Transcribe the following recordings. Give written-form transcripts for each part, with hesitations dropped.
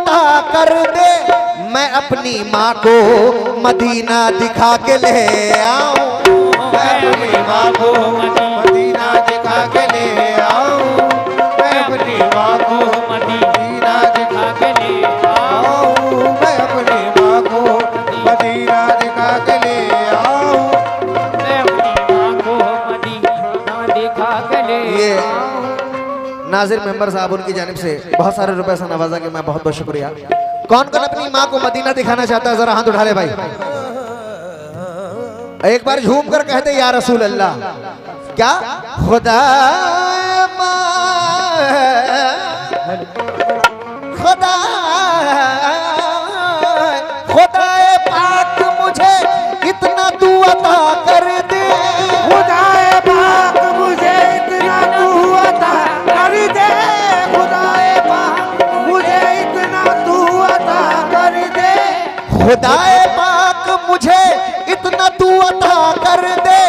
अता कर दे, मैं अपनी माँ को मदीना दिखा के ले आऊं। मैं अपनी माँ को मदीना दिखा के ले आऊं। मैं अपनी माँ को मदीना दिखा के ले आऊं। मैं अपनी माँ को मदीना दिखा के ले आऊं। मैं अपनी माँ को मदीना दिखा के ले आऊं। नाजिर मेंबर साहब उनकी जानिब से बहुत सारे रुपए से नवाजा के मैं बहुत बहुत शुक्रिया। कौन कौन अपनी माँ को मदीना दिखाना चाहता है, जरा हाथ उठा ले भाई। एक बार झूम कर कहते या रसूल अल्लाह। क्या खुदा खुदा खुदा पाक मुझे इतना तू अता कर दे। खुदा पाक मुझे इतना तू अता कर दे। खुदा पाक मुझे इतना तू अता कर दे। खुदा पाक मुझे इतना तू अता कर दे,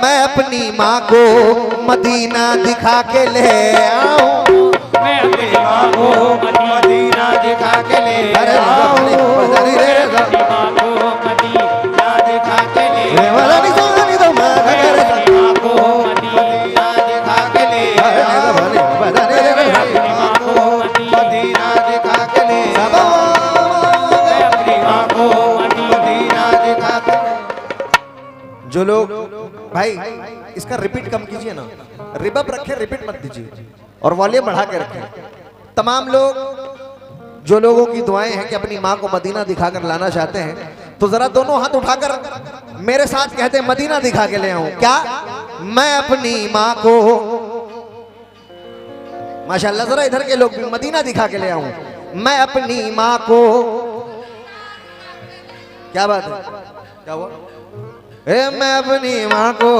मैं अपनी माँ को मदीना दिखा के ले आऊं। मैं अपनी माँ को मदीना दिखा के ले आऊं। अपनी माँ को मदीना दिखा के ले आऊं। अपनी माँ को मदीना दिखा के ले आऊं। अपनी माँ को मदीना दिखा के ले आऊं। अपनी माँ को मदीना दिखा के। जो लोग भाई इसका रिपीट कम कीजिए ना, रिबब रखे, रिपीट मत दीजिए और वॉल्यूम बढ़ा के रखें। तमाम लोग जो लोगों की दुआएं हैं कि अपनी माँ को मदीना दिखाकर लाना चाहते हैं, तो जरा दोनों हाथ उठाकर मेरे साथ कहते हैं मदीना दिखा के ले आऊं। क्या मैं अपनी माँ को, माशाल्लाह जरा इधर के लोग भी मदीना दिखा के ले आऊं। मैं अपनी माँ को, क्या बात है, क्या हुआ? मैं अपनी माँ को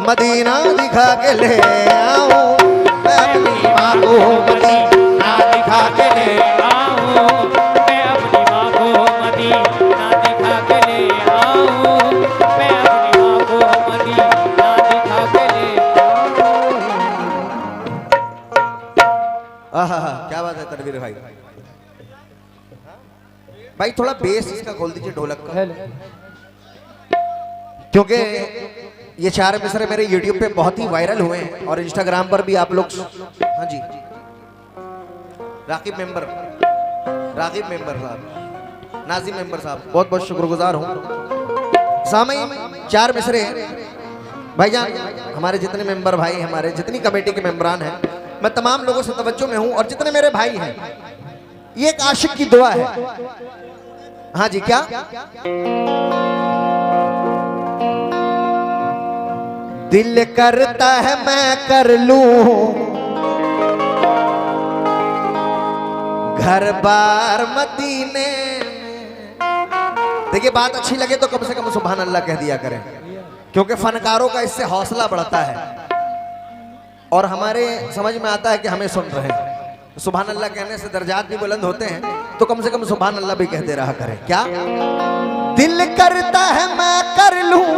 मदीना दिखा के ले आऊं। मैं अपनी माँ को मदीना दिखा के ले आऊं। मैं अपनी माँ को मदीना दिखा के ले आऊं। मैं अपनी माँ को मदीना दिखा के ले आऊं। क्या बात है तनवीर भाई। भाई थोड़ा बेस इसका खोल दीजिए ढोलक का, क्योंकि ये 4 मिसरे मेरे YouTube पे बहुत ही वायरल हुए हैं और Instagram पर भी आप लोग। हाँ जी, राकिब मेंबर साहब, नाजिम मेंबर साहब, बहुत बहुत शुक्रगुजार हूँ। सामईन 4 मिसरे भाईजान, हमारे जितने मेंबर भाई, हमारे जितनी कमेटी के मेंबरान हैं, मैं तमाम लोगों से तवज्जो में हूँ और जितने मेरे भाई हैं, ये एक आशिक की दुआ है। हाँ जी, क्या दिल करता है मैं कर लूं घर बार मदीने में। देखिए बात अच्छी लगे तो कम से कम सुभान अल्लाह कह दिया करें, क्योंकि फनकारों का इससे हौसला बढ़ता है और हमारे समझ में आता है कि हमें सुन रहे हैं। सुभान अल्लाह कहने से दर्जात भी बुलंद होते हैं, तो कम से कम सुभान अल्लाह भी कहते रहा करें। क्या दिल करता है मैं कर लूं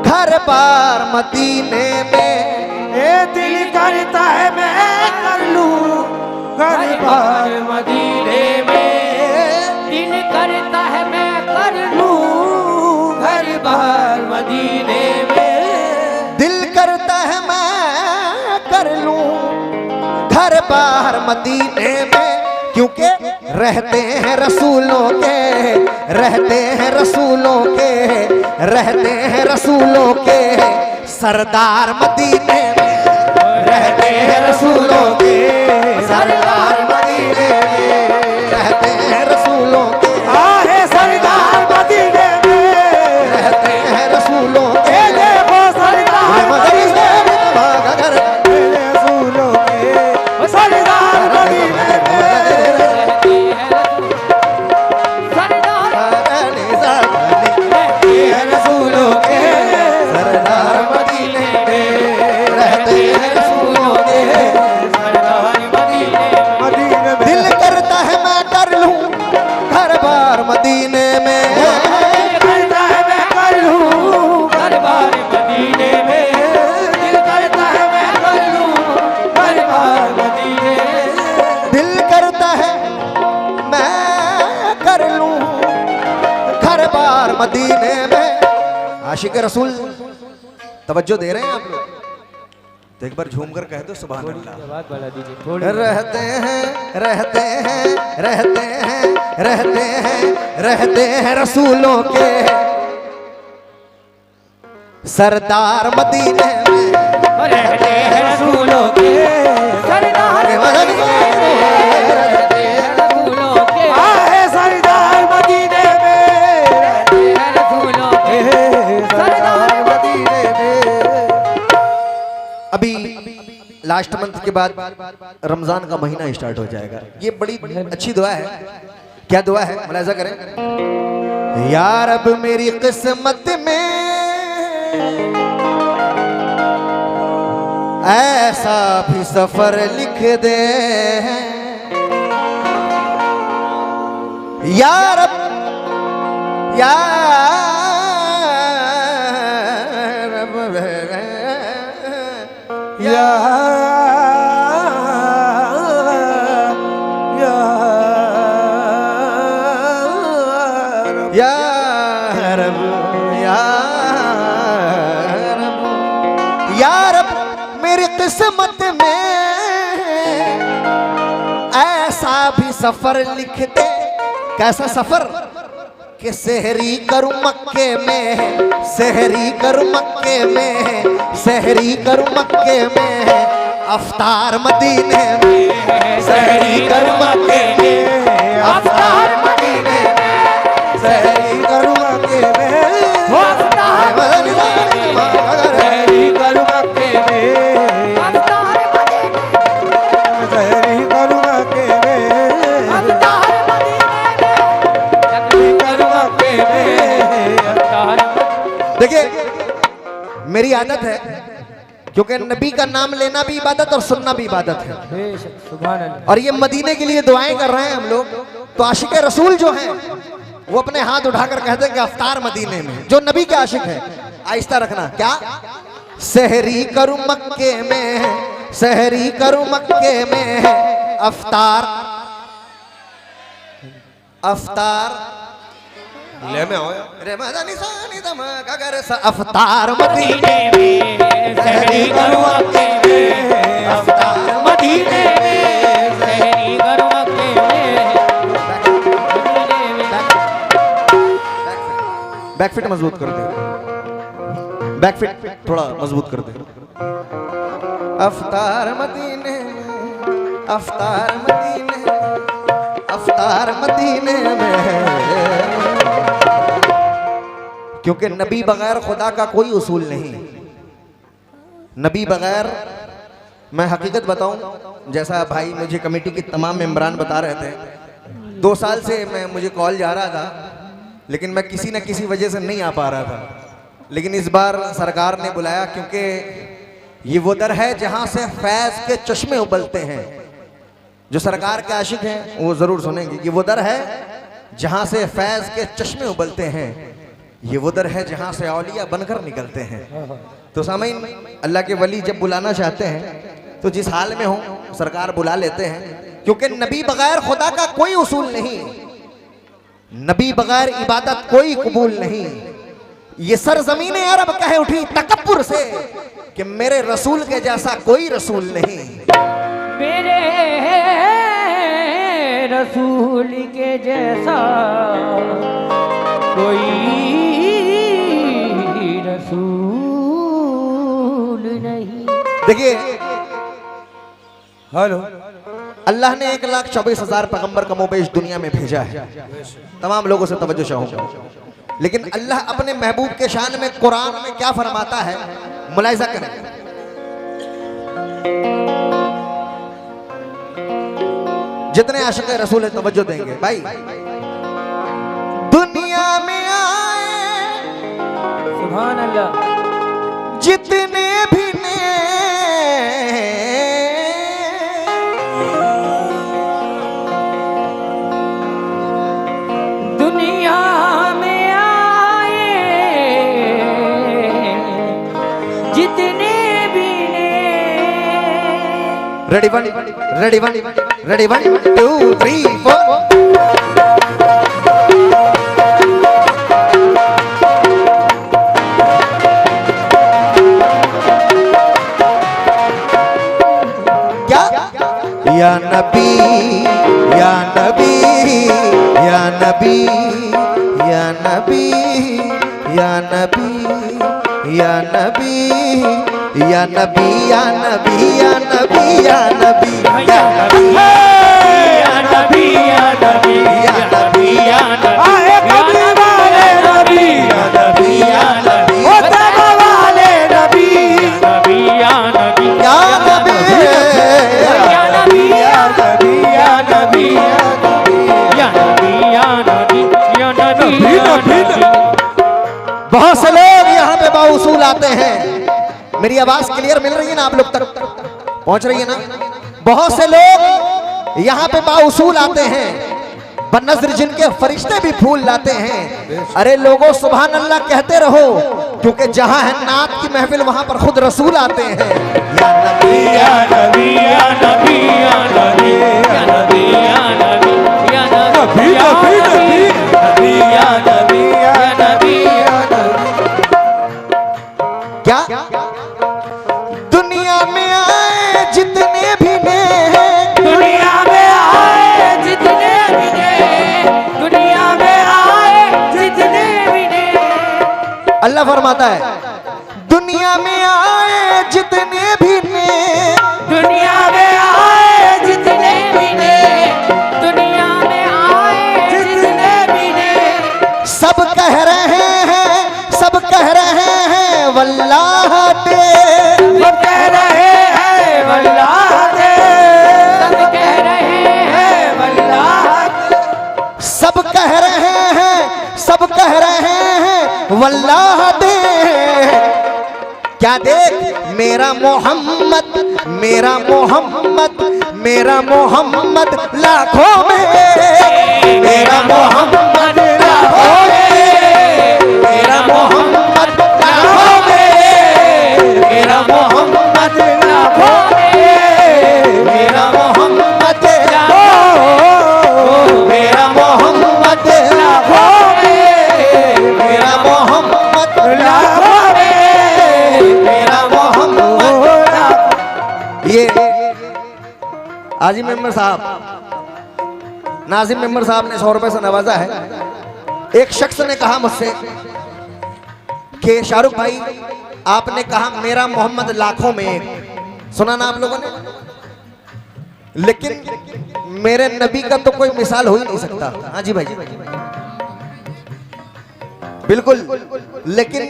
घर बार मदीने में। दिल करता है मैं कर लूं घर बार मदीने में। दिल करता है मैं कर लूं घर बार मदीने में। दिल करता है मैं कर लूं घर बार मदीने में, क्योंकि रहते हैं रसूलों के, रहते हैं रसूलों के, रहते हैं रसूलों के सरदार मदीने में। रहते हैं रसूलों के सरदार मदीने में। रहते हैं रसूलों के आहे सरदार मदीने में। रहते हैं रसूलों के। देखो सरदार मदीने में रसूलों के सरदार मदीने में। रसूलों के सरदार मदीने में। मदीने में। आशिक रसूल तवज्जो दे रहे हैं आप लोग? तो एक बार झूम कर कह दो सुभान अल्लाह। बात बढ़ा दीजिए। रहते हैं रहते हैं रहते हैं रहते हैं रहते हैं रसूलों के सरदार मदीने में। रहते हैं रसूलों के सरदार रहते हैं रसूलों के आए सरदार मदीने में। रहते हैं रसूलों के सरदार मदीने में। अभी लास्ट मंथ के बाद रमजान का महीना स्टार्ट हो जाएगा। ये बड़ी अच्छी दुआ है। क्या दुआ है? मुलाहिजा करें। या रब मेरी किस्मत में ऐसा भी सफर लिख दे। या रब या या या रब या रब या रब मेरी किस्मत में ऐसा भी सफर लिख दे। कैसा सफर? कि सहरी करूं मक्के में, सहरी करूं मक्के में, सहरी करूं मक्के में, अफ्तार मदीने में, सहरी करूं मक्के में, अफ्तार मदीने में, सहरी करूं मक्के में, अफ्तार मदीने में, सहरी करूं मक्के में, अफ्तार मदीने में, सहरी करूं मक्के में, अफ्तार देखिए मेरी आदत है, क्योंकि नबी का नाम लेना भी इबादत और सुनना भी इबादत है। सुभान अल्लाह। और ये मदीने के लिए दुआएं कर रहे हैं हम लोग। तो आशिक रसूल जो हैं वो अपने हाथ उठाकर कहते हैं कि अफ्तार मदीने में। जो नबी के आशिक है आहिस्ता रखना। क्या? सहरी करूं मक्के में, सहरी करूं मक्के में, अफ्तार अफ्तार ले में आओ रे मदनी सानी दमक अगर अफ्तार मदीने में, सहरी करूं मक्के में, अफ्तार मदीने में, सहरी करूं मक्के में। बैक फिट मजबूत कर दे, बैक फिट थोड़ा मजबूत कर दे। अफ्तार मदीने में, अफ्तार मदीने, अफ्तार मदीने में। क्योंकि नबी बगैर खुदा का कोई उसूल नहीं। नबी बगैर, मैं हकीकत बताऊं, जैसा भाई मुझे कमेटी के तमाम मेंबरान बता रहे थे, 2 साल से मुझे कॉल जा रहा था, लेकिन मैं किसी न किसी वजह से नहीं आ पा रहा था। लेकिन इस बार सरकार ने बुलाया, क्योंकि ये वो दर है जहां से फैज के चश्मे उबलते हैं। जो सरकार के आशिक हैं वो जरूर सुनेंगे कि वो दर है जहां से फैज के चश्मे उबलते हैं। ये वो दर है जहां से औलिया बनकर निकलते हैं। तो सामीन, अल्लाह के वली जब बुलाना चाहते हैं तो जिस हाल में हो सरकार बुला लेते हैं, क्योंकि नबी बगैर खुदा का कोई उसूल नहीं, नबी बगैर इबादत कोई कबूल नहीं। ये सरजमीन अरब कह उठी तकब्बुर से कि मेरे रसूल के जैसा कोई रसूल नहीं, मेरे रसूल के जैसा कोई रसूल नहीं। देखिए हेलो, अल्लाह ने 1,24,000 पैगंबर कमोबेश दुनिया में भेजा है। तमाम लोगों से तवज्जो चाहूंगा, लेकिन अल्लाह अपने महबूब के शान में कुरान में क्या फरमाता है, मुलाहिजा करें। जितने आशिक रसूल है तवज्जो देंगे भाई। दुनिया में आए सुभान अल्लाह, जितने भी ने दुनिया में आए जितने भी ने। Ready one, ready one, ready 1 2 3 4। या नबी या नबी या नबी या नबी या नबी या नबी या नबी या नबी या नबी या नबी या नबी या नबी या नबी या नबी या नबी आए कमली वाले नबी या नबी या नबी ओ तबा वाले नबी नबी या नबी या नबी या नबी या नबी या नबी या नबी या नबी या नबी या नबी। बहुत से लोग यहाँ पे बाउसूल आते हैं। मेरी आवाज क्लियर मिल रही है ना आप लोग तक पहुंच रही है ना? बहुत से लोग यहाँ पे बाउसूल आते हैं, बनज़्र जिनके फरिश्ते भी फूल लाते हैं। अरे लोगों सुभान अल्लाह कहते रहो, क्योंकि जहाँ है नात की महफिल वहां पर खुद रसूल आते हैं। या नबी या नबी या नबी या नबी या नबी या नबी या नबी या नबी या नबी या नबी या नबी। क्या दुनिया में आए जितने भी ने दुनिया में आए जितने भी ने दुनिया में आए जितने भी ने अल्लाह फरमाता है दुनिया में आए जितने भी ने दुनिया में आए जितने भी ने दुनिया में आए जितने भी ने सब कह रहे हैं वल्लाह दे सब कह रहे हैं वल्लाह दे सब कह रहे हैं वल्लाह दे सब कह रहे हैं वल्लाह दे। क्या देख मेरा मोहम्मद लाखों में मेरा मोहम्मद लाखों में मेरा मोहम्मद लाखों में मेरा मोहम्मद लाखों में मेरा मोहम्मद मेरा मोहम्मद लाखों में मेरा मोहम्मद लाखों में मेरा मोहम्मद। ये आजिम मेंबर साहब नाजिम मेंबर साहब ने 100 रुपए से नवाजा है। एक शख्स ने कहा मुझसे कि शाहरुख भाई आपने कहा मेरा मोहम्मद लाखों में एक, सुना ना आप लोगों ने? लेकिन मेरे नबी का तो कोई मिसाल हो ही नहीं सकता। हाँ जी भाई बिल्कुल। लेकिन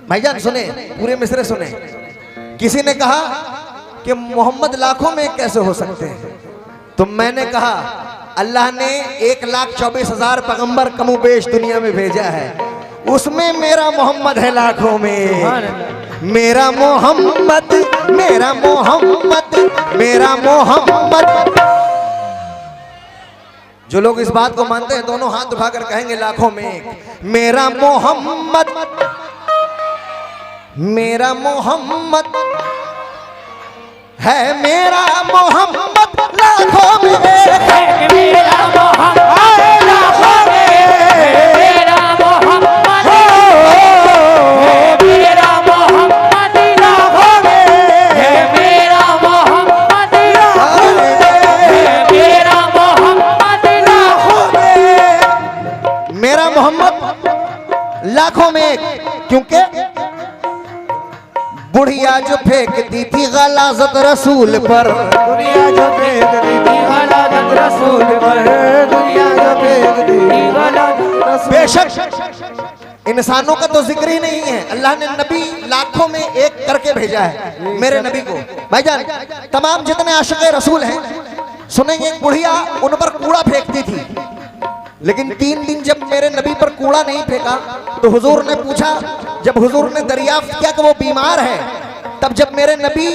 भाईजान सुने, पूरे मिसरे सुने। किसी ने कहा कि मोहम्मद लाखों में कैसे हो सकते हैं, तो मैंने कहा अल्लाह ने 1,24,000 पैगंबर कमोबेश दुनिया में भेजा है, उसमें मेरा मोहम्मद है लाखों में। मेरा मोहम्मद मेरा मोहम्मद मेरा मोहम्मद। जो लोग इस बात को मानते हैं दोनों हाथ उठाकर कहेंगे लाखों में एक। मेरा मोहम्मद मेरा मोहम्मद है मेरा मोहम्मद लाखों में मेरा मोहम्मद लाखों में मेरा मोहम्मद मेरा मोहम्मद लाखों में मेरा मोहम्मद लाखों में मेरा मोहम्मद लाखों में मेरा मोहम्मद लाखों में एक। क्योंकि बुढ़िया जो फेंकती थी गलाजत रसूल पर, दुनिया जो फेंकती थी गलाजत रसूल पर, दुनिया जो फेंकती थी गलाजत रसूल। बेशक इंसानों का तो जिक्र ही नहीं है, अल्लाह ने नबी लाखों में एक करके भेजा है मेरे नबी को। भाईजान तमाम जितने आशिक़ रसूल हैं सुनेंगे, एक बुढ़िया उन पर कूड़ा फेंकती थी, लेकिन 3 दिन जब मेरे नबी पर कूड़ा नहीं फेंका तो हुजूर ने पूछा, जब हुजूर ने दरियाफ्त किया कि वो बीमार है, तब जब मेरे नबी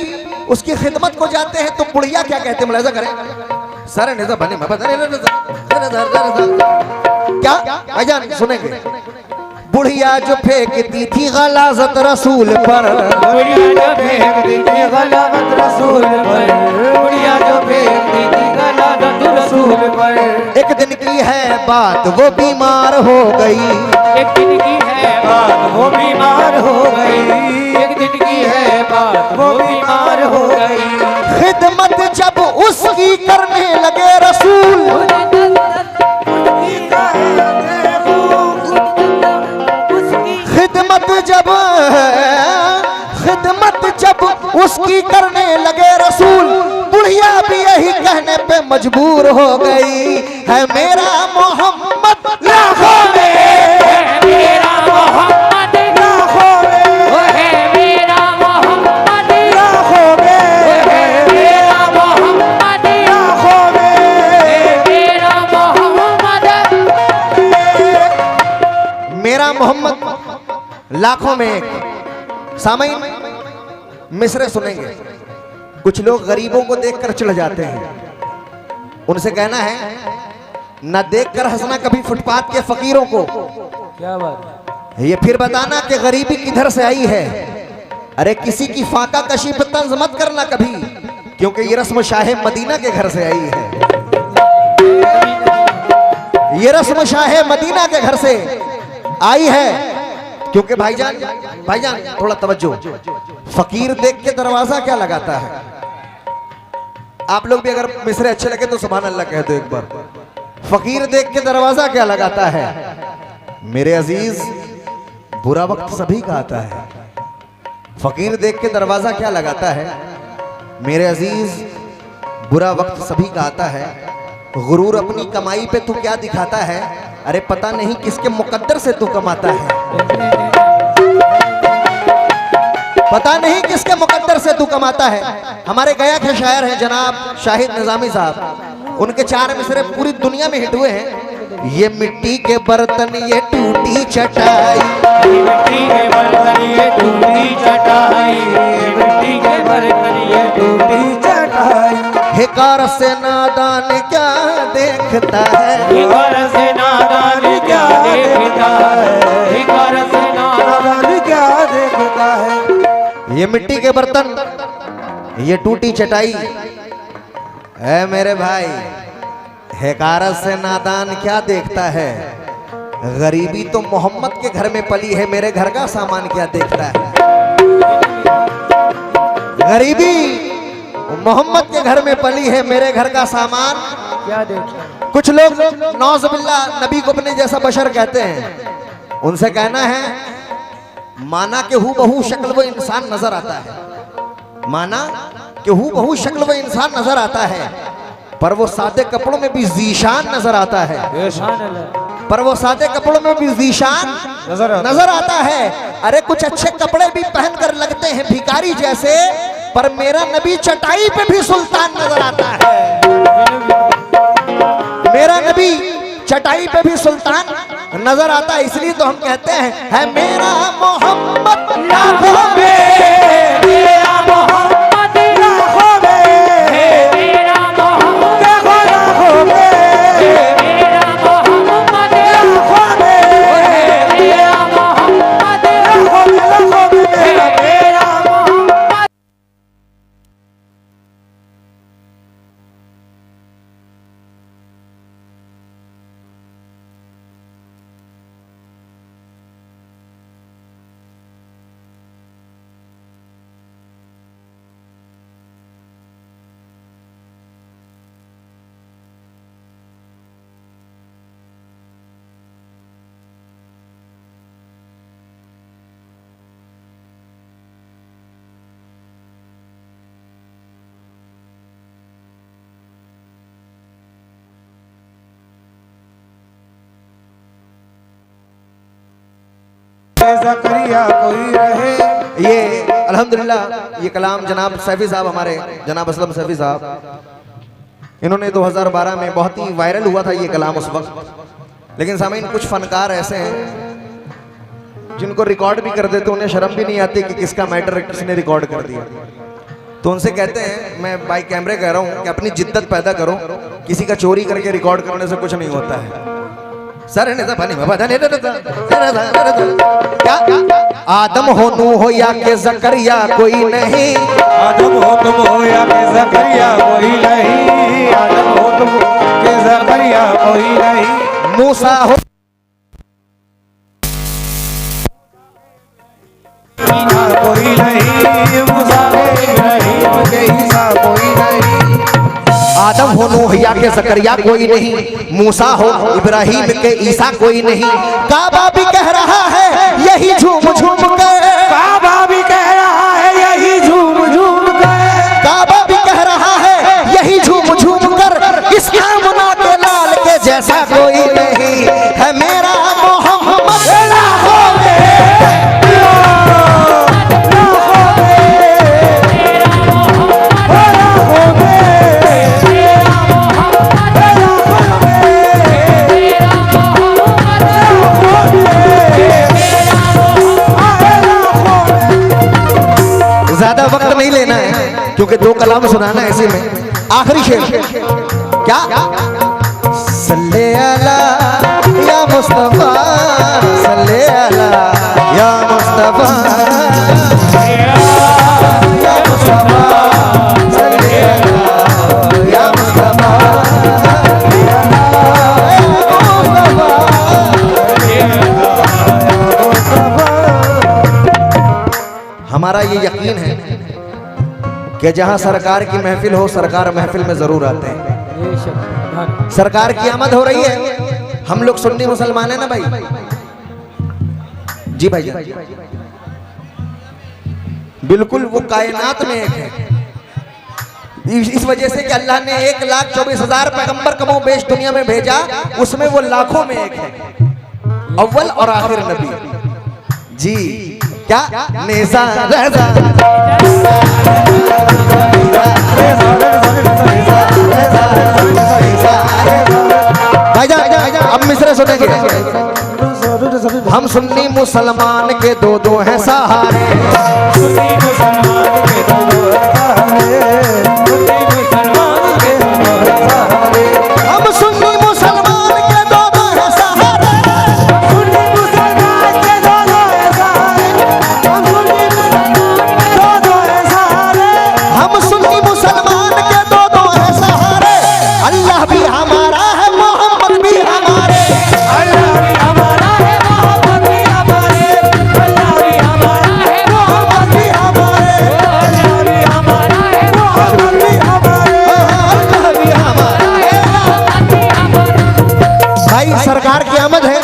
उसकी खिदमत को जाते हैं तो बुढ़िया क्या कहते हैं, मुलाजा करें सर बने क्या भाईजान सुनेंगे। बुढ़िया जो फेंकती थी गलाजत रसूल पर, बुढ़िया जो फेंकती थी गलाजत रसूल पर, बुढ़िया जो फेंकती थी गलाजत रसूल पर। एक दिन की है बात वो बीमार हो गई, एक दिन की है बात वो बीमार हो गई, एक दिन की है बात वो बीमार पार हो गई। खिदमत जब उसकी करने लगे रसूल, खिदमत जब उसकी करने लगे रसूल, बुढ़िया भी यही कहने पे मजबूर हो गई, है मेरा मोहम्मद लाखों में, मेरा मोहम्मद लाखों में, है मेरा मोहम्मद लाखों में, मेरा मोहम्मद लाखों में, मेरा मोहम्मद मेरा मोहम्मद लाखों में एक। सामईन मिसरे सुनेंगे। कुछ लोग गरीबों को देखकर चिढ़ जाते हैं, उनसे कहना है न देखकर हंसना कभी फुटपाथ के फकीरों को। क्या बात। ये फिर बताना कि गरीबी किधर से आई है। अरे किसी की फाका कशी पे तंज मत करना कभी, क्योंकि ये रस्म शाह मदीना के घर से आई है। ये रस्म शाह मदीना के घर से आई है। क्योंकि भाईजान थोड़ा तवज्जो, फकीर देख के दरवाजा क्या लगाता है। आप लोग भी अगर मिसरे अच्छे लगे तो सुभान अल्लाह कह दो एक बार। फकीर देख के दरवाजा क्या लगाता है। मेरे अजीज, बुरा वक्त सभी का आता है। फकीर देख के दरवाजा क्या लगाता है। मेरे अजीज, बुरा वक्त सभी का आता है। गुरूर अपनी कमाई पे तू क्या दिखाता है। अरे पता नहीं किसके मुकद्दर से तू कमाता है। पता नहीं किसके मुकद्दर से तू कमाता है। हमारे गया के शायर हैं जनाब शाहिद निजामी साहब, उनके 4 मिसरे पूरी दुनिया में हिट हुए हैं। ये मिट्टी के बर्तन ये टूटी चटाई, मिट्टी के बर्तन ये टूटी चटाई, मिट्टी के बर्तन ये टूटी चटाई। हिकार से नादान क्या देखता है, हिकार से नादान क्या देखता है, हिकार से नादान क्या देखता है। ये मिट्टी के बर्तन ये टूटी चटाई है मेरे भाई। हिकारत से नादान क्या देखता है। गरीबी तो मोहम्मद के घर में पली है, मेरे घर का सामान क्या देखता है। गरीबी मोहम्मद के घर में पली है, मेरे घर का सामान क्या देखता है। कुछ लोग नौजुबिल्लाह नबी को अपने जैसा बशर कहते हैं। उनसे कहना है माना कि हूबहू शक्ल वो इंसान नजर आता है, माना कि हूबहू शक्ल वो इंसान नजर आता है, पर वो सादे कपड़ों में भी जीशान नजर आता है। पर वो सादे कपड़ों में भी जीशान नजर आता है। अरे कुछ अच्छे कपड़े भी पहनकर लगते हैं भिखारी जैसे, पर मेरा नबी चटाई पे भी सुल्तान नजर आता है। मेरा नबी चटाई पे भी सुल्तान नजर आता है। इसलिए तो हम कहते हैं है मेरा मोहम्मद लाखों में, मेरा मोहम्मद लाखों में, मेरा मोहम्मद लाखों में, मेरा मोहम्मद लाखों में, मेरा मोहम्मद लाखों में, मेरा मोहम्मद। ज़करिया कोई रहे। ये अल्हम्दुलिल्लाह ये कलाम जनाब सैफी साहब, हमारे जनाब असलम सैफी साहब, इन्होंने 2012 में बहुत ही वायरल हुआ था ये कलाम उस वक्त। लेकिन सामीन कुछ फनकार ऐसे हैं जिनको रिकॉर्ड भी कर देते, उन्हें शर्म भी नहीं आती कि किसका मैटर किसने रिकॉर्ड कर दिया। तो उनसे कहते हैं, मैं बाई कैमरे कह रहा हूँ कि अपनी जिद्दत पैदा करो, किसी का चोरी करके रिकॉर्ड करने से कुछ नहीं होता है। सर क्या आदम हो नूह हो या के ज़करिया कोई नहीं, आदम हो तुम हो या के ज़करिया कोई नहीं, आदम हो तुम के ज़करिया कोई नहीं। मूसा हो कोई नहीं, मूसा कोई नहीं, हो नूह या के जकरिया कोई नहीं, मूसा हो इब्राहिम के ईसा कोई नहीं। काबा भी कह रहा है यही झूम झूम कर, काबा भी कह रहा है यही झूम झूम कर, काबा भी कह रहा है यही झूम झूम कर, इस आमना के लाल के जैसा कोई नहीं है मेरा मोहम्मद। ज्यादा वक्त नहीं लेना है क्योंकि 2 कलाम सुनाना है ऐसे में। आखिरी शेर क्या, सल्ले अला या मुस्तफा, सल्ले अला या मुस्तफा, या मुस्तफा, सल्ले अला या मुस्तफा, हमारा ये यकीन है कि जहां सरकार की महफिल हो, सरकार महफिल में जरूर आते हैं। सरकार की आमद हो रही है, हम लोग सुन्नी मुसलमान है ना भाई, जी भाई जान, बिल्कुल वो कायनात में एक है। इस वजह से कि अल्लाह ने 1,24,000 पैगंबर कमो बेश दुनिया में भेजा, उसमें वो लाखों में एक है, अव्वल और आखिर नबी जी। क्या नेज़ा रज़ा भाईजान, अब मिसरे सुनेंगे। हम सुन्नी मुसलमान के 2 हैं सहारे, हम सुन्नी मुसलमान के 2 हैं सहारे, हम सुन्नी मुसलमान के 2 हैं सहारे। अल्लाह भी हमारा है, मोहम्मद भी हमारे, अल्लाह भी हमारा है, मोहम्मद भी हमारे, अल्लाह भी हमारा है, मोहम्मद भी हमारे, अल्लाह भी हमारा है, मोहम्मद भी हमारे, अल्लाह भी हमारा है। भाई सरकार की आमद है,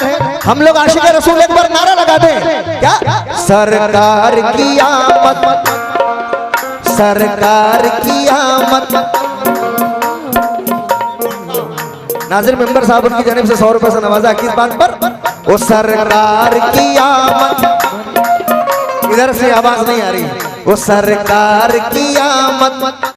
हम लोग आशिक रसूल एक बार नारा लगा दें क्या, सरकार की आमद, सरकार की आमद। नाज़िर मेंबर साहब उनकी जानिब से 100 रुपए से नवाजा किस बात पर, वो सरकार की आमद, इधर से आवाज नहीं आ रही, वो सरकार की आमद।